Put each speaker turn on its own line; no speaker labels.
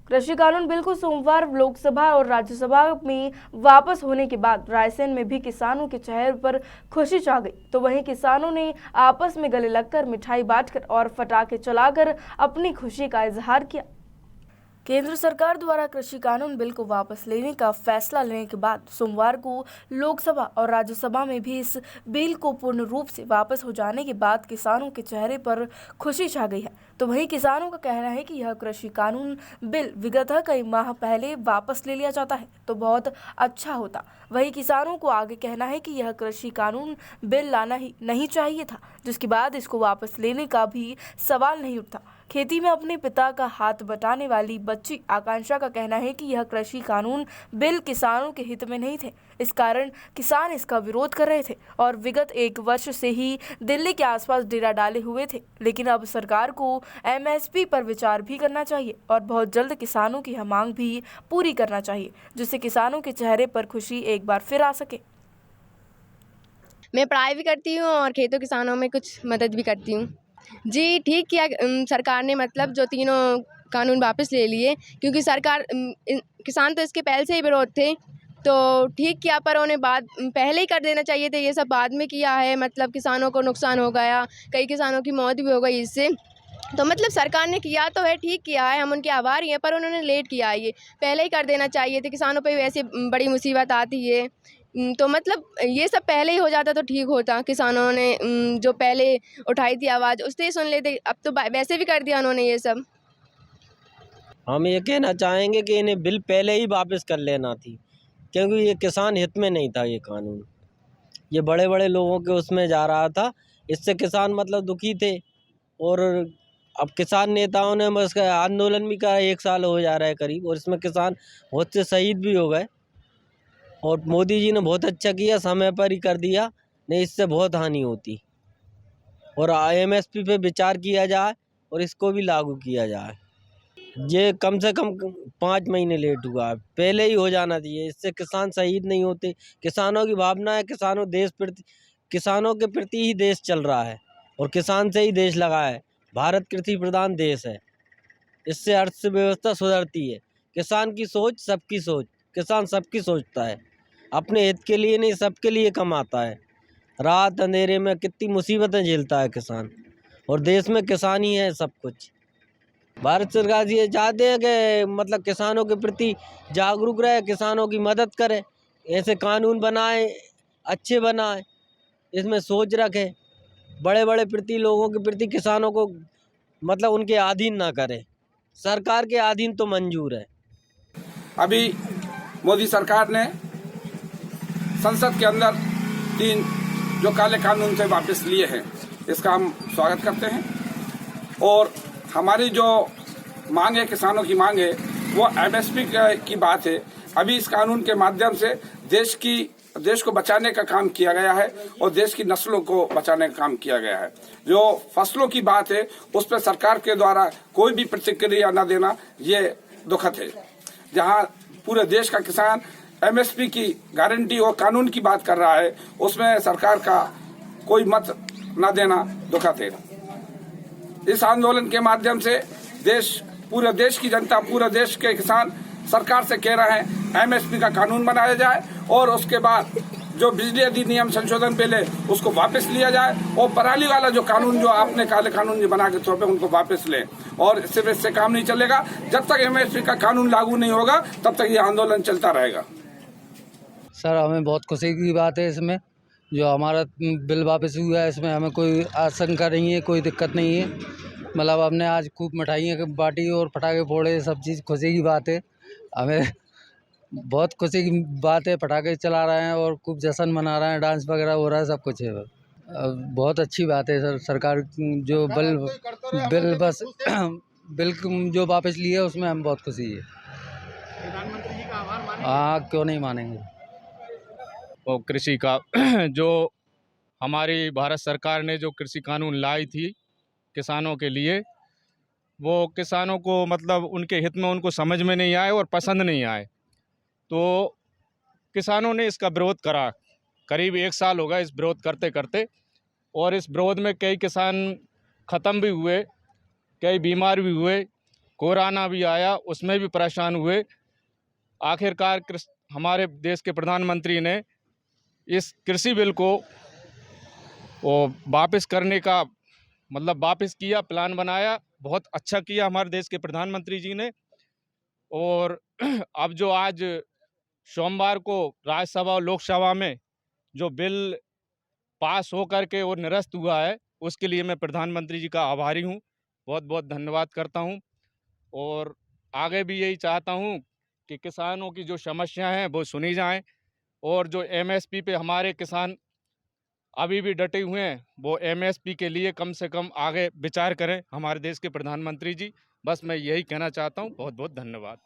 कृषि कानून बिल को सोमवार लोकसभा और राज्यसभा में वापस होने के बाद रायसेन में भी किसानों के चेहरे पर खुशी छा गई। तो वहीं किसानों ने आपस में गले लगकर मिठाई बांटकर और पटाखे चलाकर अपनी खुशी का इजहार किया। केंद्र सरकार द्वारा कृषि कानून बिल को वापस लेने का फैसला लेने के बाद सोमवार को लोकसभा और राज्यसभा में भी इस बिल को पूर्ण रूप से वापस हो जाने के बाद किसानों के चेहरे पर खुशी छा गई है। तो वहीं किसानों का कहना है कि यह कृषि कानून बिल विगत कई माह पहले वापस ले लिया जाता है तो बहुत अच्छा होता। वहीं किसानों को आगे कहना है कि यह कृषि कानून बिल लाना ही नहीं चाहिए था, जिसके बाद इसको वापस लेने का भी सवाल नहीं उठता। खेती में अपने पिता का हाथ बटाने वाली बच्ची आकांक्षा का कहना है कि यह कृषि कानून बिल किसानों के हित में नहीं थे, इस कारण किसान इसका विरोध कर रहे थे और विगत 1 वर्ष से ही दिल्ली के आसपास डेरा डाले हुए थे। लेकिन अब सरकार को एमएसपी पर विचार भी करना चाहिए और बहुत जल्द किसानों की यह मांग भी पूरी करना चाहिए, जिससे किसानों के चेहरे पर खुशी एक बार फिर आ सके।
मैं पढ़ाई भी करती हूँ और खेतों किसानों में कुछ मदद भी करती हूँ। जी, ठीक किया सरकार ने, मतलब जो तीनों कानून वापस ले लिए, क्योंकि सरकार किसान तो इसके पहले से ही विरोध थे, तो ठीक किया, पर उन्हें बाद पहले ही कर देना चाहिए थे। ये सब बाद में किया है, मतलब किसानों को नुकसान हो गया, कई किसानों की मौत भी हो गई इससे। तो मतलब सरकार ने किया तो है, ठीक किया है, हम उनके आभारी हैं, पर उन्होंने लेट किया है। ये पहले ही कर देना चाहिए थे। किसानों पे वैसे बड़ी मुसीबत आती है, तो मतलब ये सब पहले ही हो जाता तो ठीक होता। किसानों ने जो पहले उठाई थी आवाज़, उससे ही सुन लेते। अब तो वैसे भी कर दिया उन्होंने ये सब।
हम ये कहना चाहेंगे कि इन्हें बिल पहले ही वापस कर लेना थी, क्योंकि ये किसान हित में नहीं था। ये कानून ये बड़े बड़े लोगों के उसमें जा रहा था, इससे किसान मतलब दुखी थे। और अब किसान नेताओं ने बस आंदोलन भी करा, 1 साल हो जा रहा है करीब, और इसमें किसान बहुत से शहीद भी हो गए। और मोदी जी ने बहुत अच्छा किया, समय पर ही कर दिया, नहीं इससे बहुत हानि होती। और एमएसपी पे विचार किया जाए और इसको भी लागू किया जाए। ये कम से कम 5 महीने लेट हुआ है, पहले ही हो जाना चाहिए। इससे किसान शहीद नहीं होते। किसानों की भावना है, किसानों के प्रति ही देश चल रहा है और किसान से ही देश लगा है। भारत कृषि प्रधान देश है, इससे अर्थव्यवस्था सुधरती है। किसान की सोच सबकी सोच, किसान सबकी सोचता है, अपने हित के लिए नहीं सबके लिए कमाता है। रात अंधेरे में कितनी मुसीबतें झेलता है किसान, और देश में किसान ही है सब कुछ। भारत सरकार ये चाहते हैं कि मतलब किसानों के प्रति जागरूक रहे, किसानों की मदद करे, ऐसे कानून बनाए, अच्छे बनाए, इसमें सोच रखे, बड़े बड़े प्रति लोगों के प्रति किसानों को मतलब उनके अधीन ना करे। सरकार के अधीन तो मंजूर है।
अभी मोदी सरकार ने संसद के अंदर 3 जो काले कानून से वापस लिए हैं, इसका हम स्वागत करते हैं। और हमारी जो मांग है, किसानों की मांग है, वो एमएसपी की बात है। अभी इस कानून के माध्यम से देश को बचाने का काम किया गया है और देश की नस्लों को बचाने का काम किया गया है। जो फसलों की बात है, उस पर सरकार के द्वारा कोई भी प्रतिक्रिया न देना, ये दुखद है। जहां पूरे देश का किसान एमएसपी की गारंटी और कानून की बात कर रहा है, उसमें सरकार का कोई मत न देना दुखद है। इस आंदोलन के माध्यम से पूरे देश की जनता, पूरे देश के किसान सरकार से कह रहे हैं एमएसपी का कानून बनाया जाए और उसके बाद जो बिजली अधिनियम संशोधन बिल है उसको वापस लिया जाए, और पराली वाला जो कानून जो आपने काले कानून जो बना के थोपे उनको वापस लें। और सिर्फ इससे काम नहीं चलेगा, जब तक एमएसपी का कानून लागू नहीं होगा तब तक ये आंदोलन चलता रहेगा।
सर, हमें बहुत खुशी की बात है इसमें, जो हमारा बिल वापस हुआ है, इसमें हमें कोई आशंका नहीं है, कोई दिक्कत नहीं है। मतलब हमने आज खूब मिठाइयाँ बांटी और पटाखे फोड़े, सब चीज़ खुशी की बात है। हमें बहुत खुशी की बात है, पटाखे चला रहे हैं और खूब जश्न मना रहे हैं, डांस वगैरह हो रहा है, सब कुछ है। बहुत अच्छी बात है सर, सरकार जो बिल बस बिल जो वापस लिए उसमें हम बहुत खुशी है।
प्रधानमंत्री जी का आभार मानेंगे?
हाँ, क्यों नहीं मानेंगे।
और कृषि का जो हमारी भारत सरकार ने जो कृषि कानून लाई थी किसानों के लिए, वो किसानों को मतलब उनके हित में उनको समझ में नहीं आए और पसंद नहीं आए, तो किसानों ने इसका विरोध करा। करीब 1 साल हो गया इस विरोध करते करते, और इस विरोध में कई किसान ख़त्म भी हुए, कई बीमार भी हुए, कोरोना भी आया, उसमें भी परेशान हुए। आखिरकार हमारे देश के प्रधानमंत्री ने इस कृषि बिल को वापस करने का मतलब वापस किया, प्लान बनाया, बहुत अच्छा किया हमारे देश के प्रधानमंत्री जी ने। और अब जो आज सोमवार को राज्यसभा और लोकसभा में जो बिल पास हो करके और निरस्त हुआ है, उसके लिए मैं प्रधानमंत्री जी का आभारी हूँ, बहुत बहुत धन्यवाद करता हूँ। और आगे भी यही चाहता हूँ कि किसानों की जो समस्याएं हैं वो सुनी जाएं, और जो एमएसपी पे हमारे किसान अभी भी डटे हुए हैं, वो एमएसपी के लिए कम से कम आगे विचार करें हमारे देश के प्रधानमंत्री जी। बस मैं यही कहना चाहता हूँ। बहुत बहुत धन्यवाद।